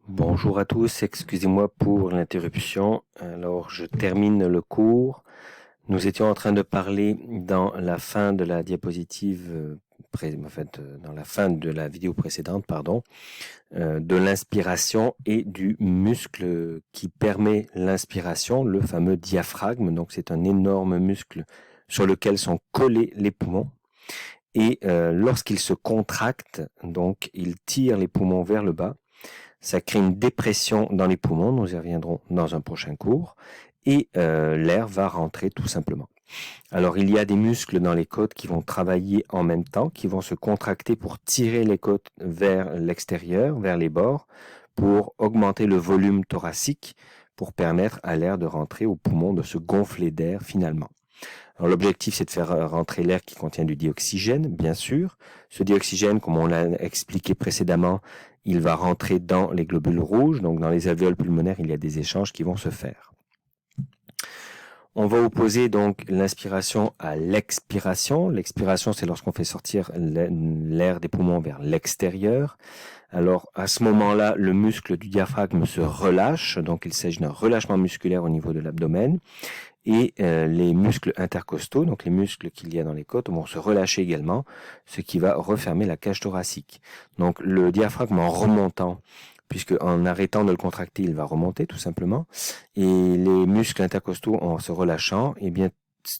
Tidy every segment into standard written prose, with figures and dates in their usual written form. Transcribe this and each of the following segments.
Bonjour à tous, excusez-moi pour l'interruption. Alors, je termine le cours. Nous étions en train de parler dans la fin de la diapositive, dans la fin de la vidéo précédente, de l'inspiration et du muscle qui permet l'inspiration, le fameux diaphragme. Donc, c'est un énorme muscle sur lequel sont collés les poumons. Et lorsqu'il se contracte, donc, il tire les poumons vers le bas. Ça crée une dépression dans les poumons, nous y reviendrons dans un prochain cours, et l'air va rentrer tout simplement. Alors il y a des muscles dans les côtes qui vont travailler en même temps, qui vont se contracter pour tirer les côtes vers l'extérieur, vers les bords, pour augmenter le volume thoracique, pour permettre à l'air de rentrer aux poumons, de se gonfler d'air finalement. Alors l'objectif, c'est de faire rentrer l'air qui contient du dioxygène, bien sûr. Ce dioxygène, comme on l'a expliqué précédemment, il va rentrer dans les globules rouges, donc dans les alvéoles pulmonaires, il y a des échanges qui vont se faire. On va opposer donc l'inspiration à l'expiration. L'expiration, c'est lorsqu'on fait sortir l'air des poumons vers l'extérieur. Alors, à ce moment-là, le muscle du diaphragme se relâche, donc il s'agit d'un relâchement musculaire au niveau de l'abdomen. Et les muscles intercostaux, donc les muscles qu'il y a dans les côtes, vont se relâcher également, ce qui va refermer la cage thoracique. Donc le diaphragme en remontant, puisque en arrêtant de le contracter, il va remonter tout simplement, et les muscles intercostaux en se relâchant, eh bien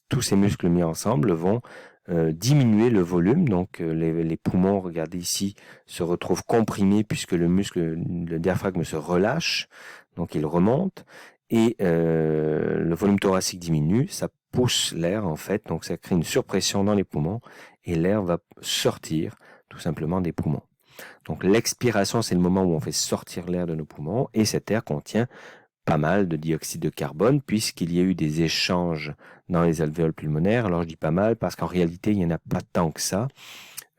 tous ces muscles mis ensemble vont diminuer le volume, donc les poumons, regardez ici, se retrouvent comprimés puisque le diaphragme se relâche, donc il remonte, et le volume thoracique diminue, ça pousse l'air en fait, donc ça crée une surpression dans les poumons, et l'air va sortir tout simplement des poumons. Donc l'expiration, c'est le moment où on fait sortir l'air de nos poumons, et cet air contient pas mal de dioxyde de carbone, puisqu'il y a eu des échanges dans les alvéoles pulmonaires. Alors je dis pas mal, parce qu'en réalité, il n'y en a pas tant que ça.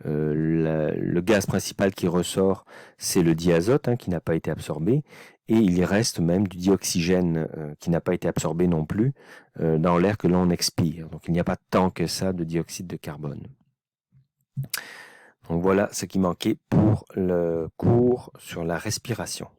Le gaz principal qui ressort, c'est le diazote qui n'a pas été absorbé, et il reste même du dioxygène qui n'a pas été absorbé non plus dans l'air que l'on expire. Donc il n'y a pas tant que ça de dioxyde de carbone. Donc voilà ce qui manquait pour le cours sur la respiration.